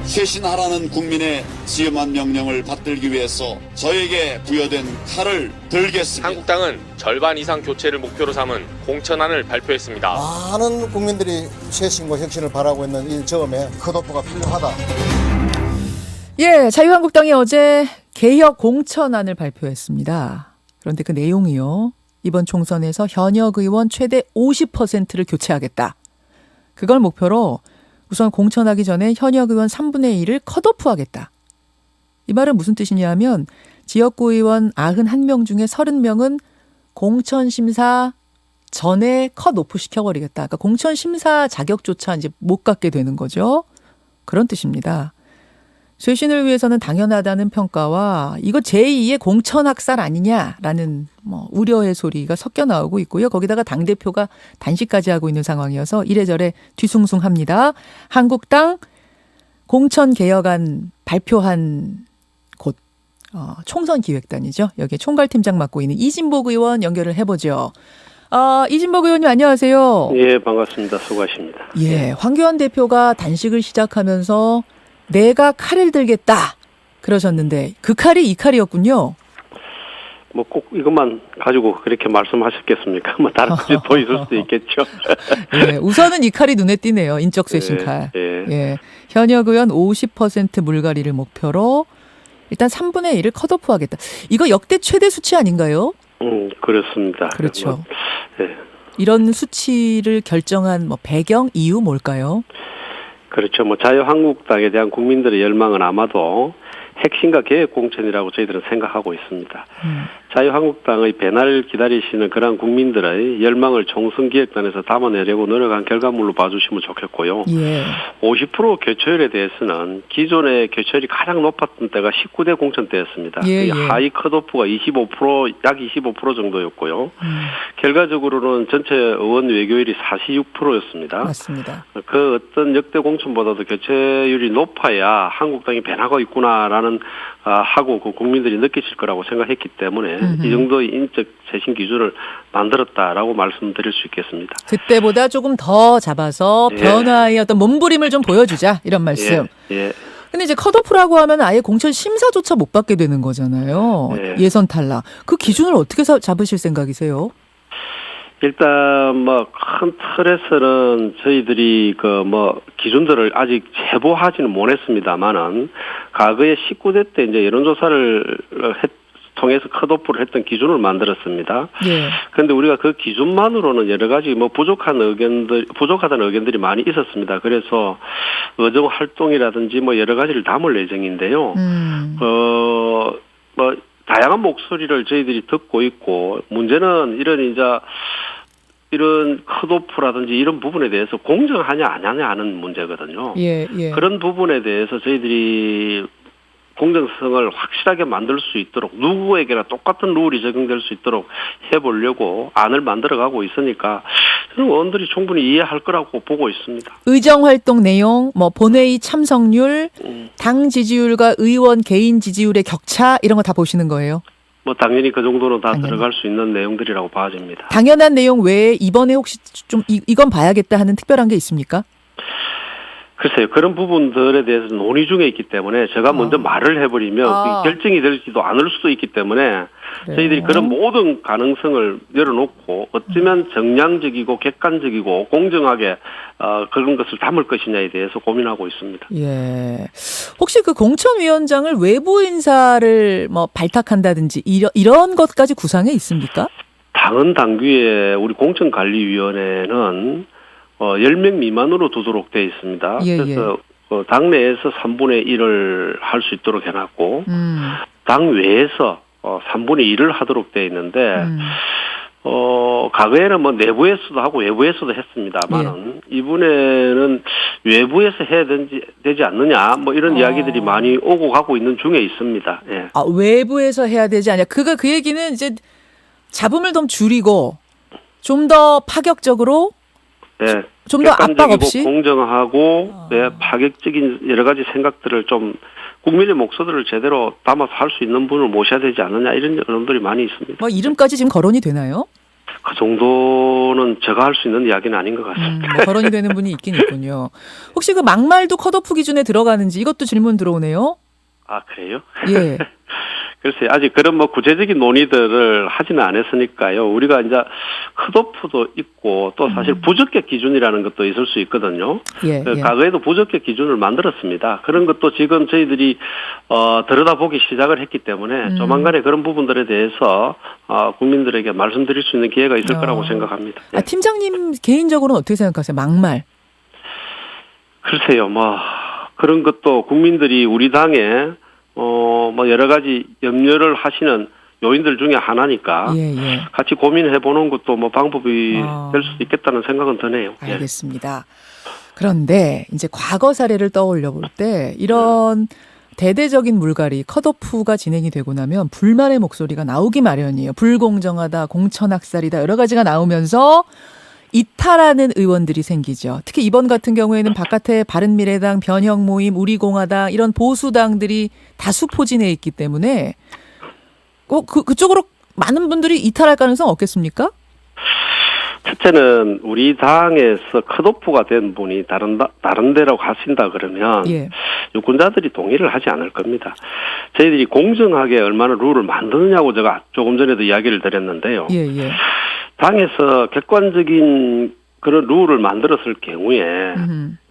쇄신하라는 국민의 지엄한 명령을 받들기 위해서 저에게 부여된 칼을 들겠습니다. 한국당은 절반 이상 교체를 목표로 삼은 공천안을 발표했습니다. 많은 국민들이 쇄신과 혁신을 바라고 있는 이 점에 컷오프가 필요하다. 예, 자유한국당이 어제 개혁 공천안을 발표했습니다. 그런데 그 내용이요. 이번 총선에서 현역 의원 최대 50%를 교체하겠다. 그걸 목표로 우선 공천하기 전에 현역 의원 3분의 1을 컷오프하겠다. 이 말은 무슨 뜻이냐면 지역구 의원 91명 중에 30명은 공천심사 전에 컷오프 시켜버리겠다. 그러니까 공천심사 자격조차 이제 못 갖게 되는 거죠. 그런 뜻입니다. 쇄신을 위해서는 당연하다는 평가와 이거 제2의 공천학살 아니냐라는 우려의 소리가 섞여 나오고 있고요. 거기다가 당대표가 단식까지 하고 있는 상황이어서 이래저래 뒤숭숭합니다. 한국당 공천개혁안 발표한 곳 총선기획단이죠. 여기에 총괄팀장 맡고 있는 이진복 의원 연결을 해보죠. 이진복 의원님 안녕하세요. 예, 반갑습니다. 수고하십니다. 예, 황교안 대표가 단식을 시작하면서 내가 칼을 들겠다 그러셨는데 그 칼이 이 칼이었군요. 뭐 꼭 이것만 가지고 그렇게 말씀하셨겠습니까? 뭐 다른 것이 더 있을 수도 있겠죠. 예, 우선은 이 칼이 눈에 띄네요. 인적 쇄신 칼. 예, 현역 의원 50% 물갈이를 목표로 일단 3분의 1을 컷오프하겠다. 이거 역대 최대 수치 아닌가요? 그렇습니다. 그렇죠. 예. 이런 수치를 결정한 배경 이유 뭘까요? 그렇죠. 자유한국당에 대한 국민들의 열망은 아마도 핵심과 개혁 공천이라고 저희들은 생각하고 있습니다. 자유한국당의 배날을 기다리시는 그런 국민들의 열망을 총선기획단에서 담아내려고 노력한 결과물로 봐주시면 좋겠고요. 예. 50% 교체율에 대해서는 기존의 교체율이 가장 높았던 때가 19대 공천 때였습니다. 예. 하이 컷오프가 25%, 약 25% 정도였고요. 결과적으로는 전체 의원 외교율이 46%였습니다. 맞습니다. 그 어떤 역대 공천보다도 교체율이 높아야 한국당이 변하고 있구나라는 하고 그 국민들이 느끼실 거라고 생각했기 때문에 이 정도의 인적 쇄신 기준을 만들었다라고 말씀드릴 수 있겠습니다. 그때보다 조금 더 잡아서 변화의 어떤 몸부림을 좀 보여주자 이런 말씀. 예. 근데 이제 컷오프라고 하면 아예 공천 심사조차 못 받게 되는 거잖아요. 예선 탈락. 그 기준을 어떻게 잡으실 생각이세요? 일단 큰 틀에서는 저희들이 기준들을 아직 제보하지는 못했습니다만은 과거에 19대 때 이제 여론조사를 통해서 컷오프를 했던 기준을 만들었습니다. 예. 그런데 우리가 그 기준만으로는 여러 가지 부족하다는 의견들이 많이 있었습니다. 그래서 의정 활동이라든지 여러 가지를 담을 예정인데요. 다양한 목소리를 저희들이 듣고 있고 문제는 이런 컷오프라든지 이런 부분에 대해서 공정하냐 안 하냐 하는 문제거든요. 예. 그런 부분에 대해서 저희들이 공정성을 확실하게 만들 수 있도록 누구에게나 똑같은 룰이 적용될 수 있도록 해보려고 안을 만들어가고 있으니까 저는 의원들이 충분히 이해할 거라고 보고 있습니다. 의정활동 내용, 본회의 참석률, 당 지지율과 의원 개인 지지율의 격차 이런 거 다 보시는 거예요? 당연히 그 정도는 다 들어갈 수 있는 내용들이라고 봐집니다. 당연한 내용 외에 이번에 혹시 좀 이건 봐야겠다 하는 특별한 게 있습니까? 글쎄요. 그런 부분들에 대해서 논의 중에 있기 때문에 제가 먼저 말을 해버리면 결정이 될지도 않을 수도 있기 때문에 저희들이 그런 모든 가능성을 열어놓고 어쩌면 정량적이고 객관적이고 공정하게 그런 것을 담을 것이냐에 대해서 고민하고 있습니다. 예. 혹시 그 공천위원장을 외부 인사를 발탁한다든지 이런 것까지 구상에 있습니까? 당헌 당규에 우리 공천관리위원회는 10명 미만으로 두도록 되어 있습니다. 그래서 당내에서 3분의 1을 할 수 있도록 해놨고 당 외에서 3분의 1을 하도록 되어 있는데 과거에는 내부에서도 하고 외부에서도 했습니다만은 이번에는 외부에서 해야 되지 않느냐 이런 이야기들이 많이 오고 가고 있는 중에 있습니다. 예. 외부에서 해야 되지 않냐. 그 얘기는 이제 잡음을 좀 줄이고 좀 더 파격적으로 좀 더 압박 없이 공정하고 파격적인 여러 가지 생각들을 좀 국민의 목소리를 제대로 담아서 할 수 있는 분을 모셔야 되지 않느냐 이런 여론들이 많이 있습니다. 이름까지 지금 거론이 되나요? 그 정도는 제가 할 수 있는 이야기는 아닌 것 같습니다. 뭐 거론이 되는 분이 있긴 있군요. 혹시 그 막말도 컷오프 기준에 들어가는지 이것도 질문 들어오네요. 아, 그래요? 예. 글쎄요, 아직 그런 뭐 구체적인 논의들을 하지는 않았으니까요. 우리가 이제 컷오프도 있고 또 사실 부적격 기준이라는 것도 있을 수 있거든요. 예, 그 예. 과거에도 부적격 기준을 만들었습니다. 그런 것도 지금 저희들이 들여다보기 시작을 했기 때문에 조만간에 그런 부분들에 대해서 국민들에게 말씀드릴 수 있는 기회가 있을 거라고 생각합니다. 예. 팀장님 개인적으로는 어떻게 생각하세요? 막말. 글쎄요, 뭐 그런 것도 국민들이 우리 당에 뭐 여러 가지 염려를 하시는 요인들 중에 하나니까 예. 같이 고민해 보는 것도 뭐 방법이 될 수도 있겠다는 생각은 드네요. 알겠습니다. 그런데 이제 과거 사례를 떠올려 볼 때 이런 대대적인 물갈이 컷오프가 진행이 되고 나면 불만의 목소리가 나오기 마련이에요. 불공정하다, 공천학살이다 여러 가지가 나오면서 이탈하는 의원들이 생기죠. 특히 이번 같은 경우에는 바깥에 바른미래당, 변형모임, 우리공화당 이런 보수당들이 다수 포진해 있기 때문에 그쪽으로 많은 분들이 이탈할 가능성 없겠습니까? 첫째는 우리 당에서 컷오프가 된 분이 다른 데로 가신다 그러면 예. 유권자들이 동의를 하지 않을 겁니다. 저희들이 공정하게 얼마나 룰을 만드느냐고 제가 조금 전에도 이야기를 드렸는데요. 예. 당에서 객관적인 그런 룰을 만들었을 경우에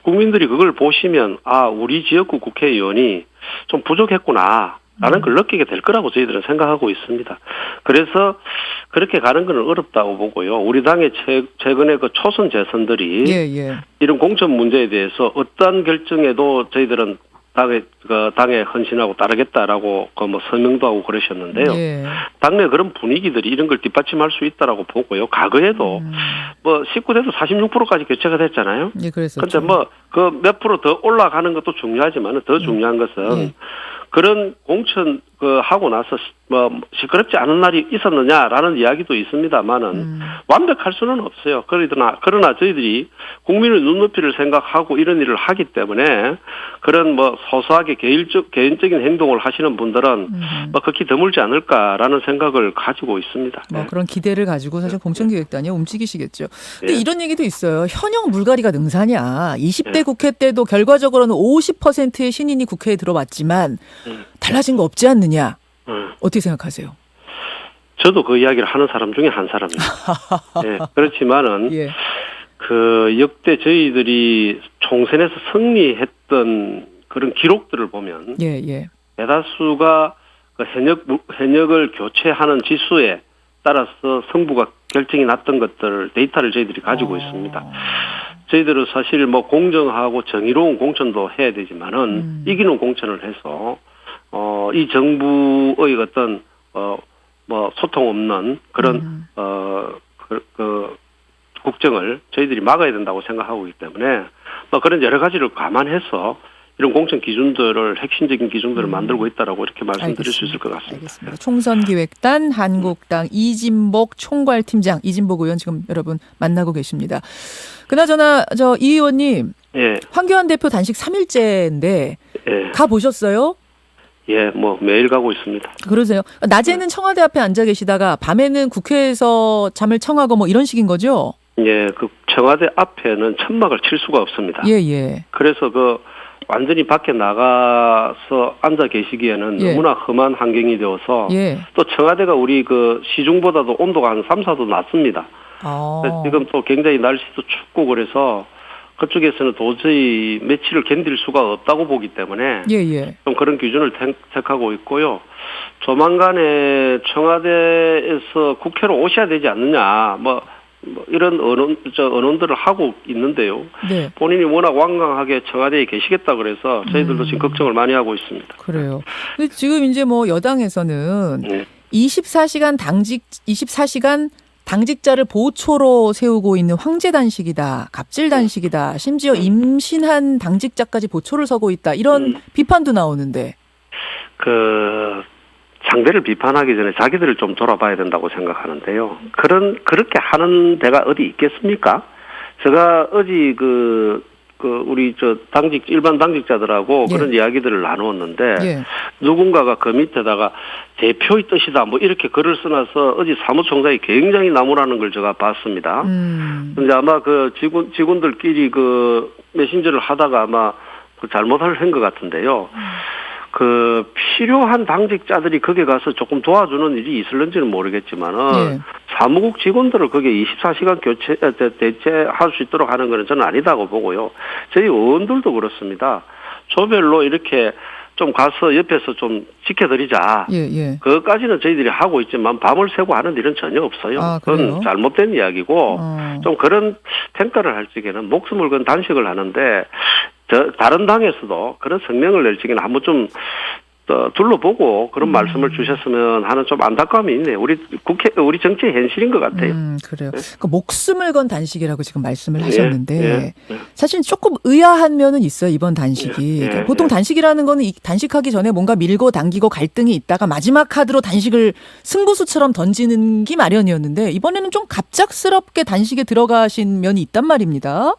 국민들이 그걸 보시면 우리 지역구 국회의원이 좀 부족했구나 라는 걸 느끼게 될 거라고 저희들은 생각하고 있습니다. 그래서 그렇게 가는 건 어렵다고 보고요. 우리 당의 최근에 그 초선 재선들이 이런 공천 문제에 대해서 어떠한 결정에도 저희들은 당에 헌신하고 따르겠다라고 뭐 서명도 하고 그러셨는데요. 당내 그런 분위기들이 이런 걸 뒷받침할 수 있다라고 보고요. 과거에도 뭐 19대도 46%까지 교체가 됐잖아요. 예, 그랬었죠. 근데 뭐 그 몇 프로 더 올라가는 것도 중요하지만 더 중요한 것은 그런 공천 하고 나서 뭐 시끄럽지 않은 날이 있었느냐라는 이야기도 있습니다만은 완벽할 수는 없어요. 그러나 저희들이 국민의 눈높이를 생각하고 이런 일을 하기 때문에 그런 뭐 소소하게 개인적인 행동을 하시는 분들은 뭐 극히 드물지 않을까라는 생각을 가지고 있습니다. 뭐 그런 기대를 가지고 사실 공천기획단이 움직이시겠죠. 근데 이런 얘기도 있어요. 현역 물갈이가 능사냐. 20대 국회 때도 결과적으로는 50%의 신인이 국회에 들어왔지만 달라진 거 없지 않느냐. 어떻게 생각하세요? 저도 그 이야기를 하는 사람 중에 한 사람입니다. 그렇지만은 그 역대 저희들이 총선에서 승리했던 그런 기록들을 보면 대다수가 그 현역을 교체하는 지수에 따라서 승부가 결정이 났던 것들 데이터를 저희들이 가지고 있습니다. 저희들은 사실 뭐 공정하고 정의로운 공천도 해야 되지만은 이기는 공천을 해서 이 정부의 어떤 뭐 소통 없는 그런 그 국정을 저희들이 막아야 된다고 생각하고 있기 때문에 뭐 그런 여러 가지를 감안해서 이런 공천 기준들을 핵심적인 기준들을 만들고 있다라고 이렇게 말씀드릴 수 있을 것 같습니다. 알겠습니다. 총선기획단 한국당 이진복 총괄팀장 이진복 의원 지금 여러분 만나고 계십니다. 그나저나 이 의원님 황교안 대표 단식 3일째인데 가 보셨어요? 뭐 매일 가고 있습니다. 그러세요? 낮에는 청와대 앞에 앉아 계시다가 밤에는 국회에서 잠을 청하고 뭐 이런 식인 거죠? 그 청와대 앞에는 천막을 칠 수가 없습니다. 그래서 완전히 밖에 나가서 앉아 계시기에는 너무나 험한 환경이 되어서 또 청와대가 우리 시중보다도 온도가 한 3, 4도 낮습니다. 지금 또 굉장히 날씨도 춥고 그래서 그쪽에서는 도저히 며칠을 견딜 수가 없다고 보기 때문에 좀 그런 기준을 택하고 있고요. 조만간에 청와대에서 국회로 오셔야 되지 않느냐 뭐 이런 언론들을 하고 있는데요. 본인이 워낙 완강하게 청와대에 계시겠다 그래서 저희들도 지금 걱정을 많이 하고 있습니다. 그래요. 근데 지금 이제 뭐 여당에서는 24시간 당직자를 보초로 세우고 있는 황제 단식이다, 갑질 단식이다, 심지어 임신한 당직자까지 보초를 서고 있다 이런 비판도 나오는데. 상대를 비판하기 전에 자기들을 좀 돌아봐야 된다고 생각하는데요. 그렇게 하는 데가 어디 있겠습니까? 제가 어제 우리 일반 당직자들하고 예. 그런 이야기들을 나누었는데 예. 누군가가 그 밑에다가 대표의 뜻이다 뭐 이렇게 글을 써놔서 어제 사무총장이 굉장히 나무라는 걸 제가 봤습니다. 근데 아마 그 직원들끼리 그 메신저를 하다가 아마 그 잘못을 한 것 같은데요. 그 필요한 당직자들이 거기 가서 조금 도와주는 일이 있을는지는 모르겠지만은 예. 사무국 직원들을 거기에 24시간 대체할 수 있도록 하는 것은 저는 아니다고 보고요. 저희 의원들도 그렇습니다. 조별로 이렇게 좀 가서 옆에서 좀 지켜드리자. 예, 예. 그것까지는 저희들이 하고 있지만 밤을 새고 하는 일은 전혀 없어요. 아, 그래요? 그건 잘못된 이야기고 좀 그런 평가를 할 적에는 목숨을 건 단식을 하는데 다른 당에서도 그런 성명을 낼 적에는 한번 좀 둘러보고 그런 말씀을 주셨으면 하는 좀 안타까움이 있네요. 우리 정치의 현실인 것 같아요. 그래요. 그러니까 목숨을 건 단식이라고 지금 말씀을 하셨는데 예. 사실 조금 의아한 면은 있어요. 이번 단식이. 예. 그러니까 보통 단식이라는 거는 단식하기 전에 뭔가 밀고 당기고 갈등이 있다가 마지막 카드로 단식을 승부수처럼 던지는 게 마련이었는데 이번에는 좀 갑작스럽게 단식에 들어가신 면이 있단 말입니다.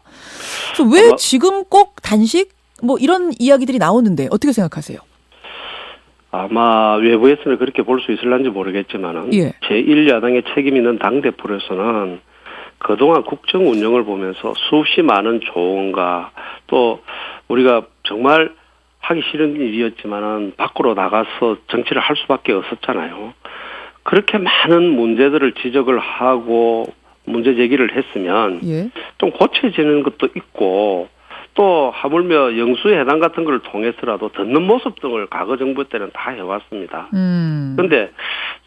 그래서 왜 지금 꼭 단식? 뭐 이런 이야기들이 나오는데 어떻게 생각하세요? 아마 외부에서는 그렇게 볼 수 있을런지 모르겠지만은 예. 제1야당의 책임 있는 당대표로서는 그동안 국정 운영을 보면서 수없이 많은 조언과 또 우리가 정말 하기 싫은 일이었지만은 밖으로 나가서 정치를 할 수밖에 없었잖아요. 그렇게 많은 문제들을 지적을 하고 문제 제기를 했으면 예. 좀 고쳐지는 것도 있고 또 하물며 영수의 해당 같은 걸 통해서라도 듣는 모습 등을 과거 정부 때는 다 해왔습니다. 그런데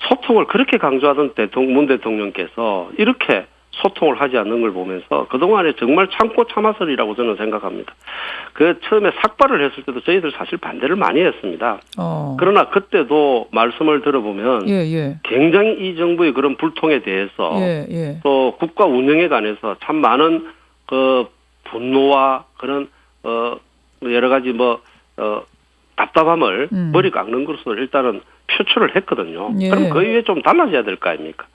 소통을 그렇게 강조하던 문 대통령께서 이렇게 소통을 하지 않는 걸 보면서 그동안에 정말 참고 참아서리라고 저는 생각합니다. 그 처음에 삭발을 했을 때도 저희들 사실 반대를 많이 했습니다. 그러나 그때도 말씀을 들어보면 예. 굉장히 이 정부의 그런 불통에 대해서 예. 또 국가 운영에 관해서 참 많은 그 분노와 그런 여러 가지 답답함을 머리 깎는 것으로 일단은 표출을 했거든요. 예. 그럼 그 이후에 좀 달라져야 될 거 아닙니까?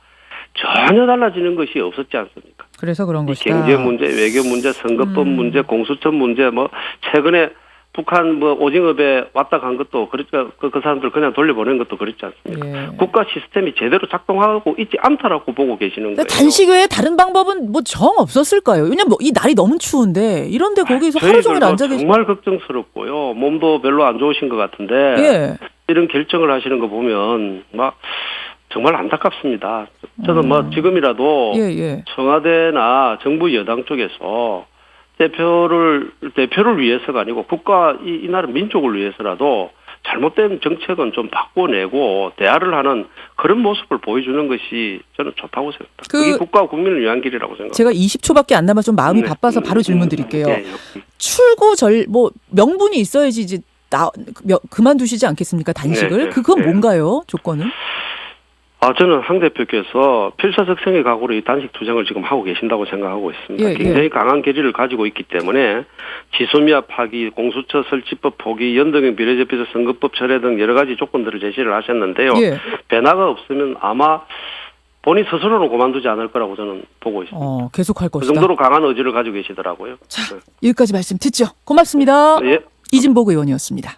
전혀 달라지는 것이 없었지 않습니까? 그래서 그런 것이다. 경제 문제, 외교 문제, 선거법 문제, 공수처 문제, 최근에 북한 오징어배 왔다 간 것도 그러니까 그 사람들 그냥 돌려보낸 것도 그렇지 않습니까? 예. 국가 시스템이 제대로 작동하고 있지 않다라고 보고 계시는 거예요. 단식 외에 다른 방법은 뭐 정 없었을까요? 왜냐면 이 날이 너무 추운데 이런데 거기서 하루 종일 앉아 계시. 정말 걱정스럽고요. 몸도 별로 안 좋으신 것 같은데 예. 이런 결정을 하시는 거 보면 정말 안타깝습니다. 저는 지금이라도 예. 청와대나 정부 여당 쪽에서 대표를 위해서가 아니고 국가 이 나라 민족을 위해서라도 잘못된 정책은 좀 바꿔내고 대화를 하는 그런 모습을 보여주는 것이 저는 좋다고 생각합니다. 그게 국가와 국민을 위한 길이라고 생각합니다. 제가 20초밖에 안 남아 좀 마음이 바빠서 바로 질문 드릴게요. 출구 명분이 있어야지 이제 그만두시지 않겠습니까? 단식을. 그건 뭔가요? 조건은? 저는 황 대표께서 필사적성의 각오로 이 단식 투쟁을 지금 하고 계신다고 생각하고 있습니다. 굉장히 강한 결의를 가지고 있기 때문에 지소미아 파기, 공수처 설치법 포기, 연동형 비례대표제 선거법 철회 등 여러 가지 조건들을 제시를 하셨는데요. 변화가 없으면 아마 본인 스스로는 그만두지 않을 거라고 저는 보고 있습니다. 계속할 것이다. 그 정도로 강한 의지를 가지고 계시더라고요. 자, 여기까지 말씀 듣죠. 고맙습니다. 예. 이진복 의원이었습니다.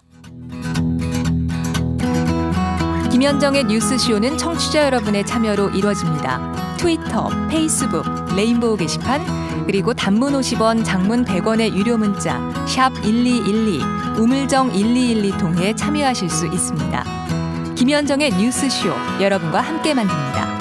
김현정의 뉴스쇼는 청취자 여러분의 참여로 이루어집니다. 트위터, 페이스북, 레인보우 게시판, 그리고 단문 50원, 장문 100원의 유료 문자 샵 1212, 우물정 1212 통해 참여하실 수 있습니다. 김현정의 뉴스쇼, 여러분과 함께 만듭니다.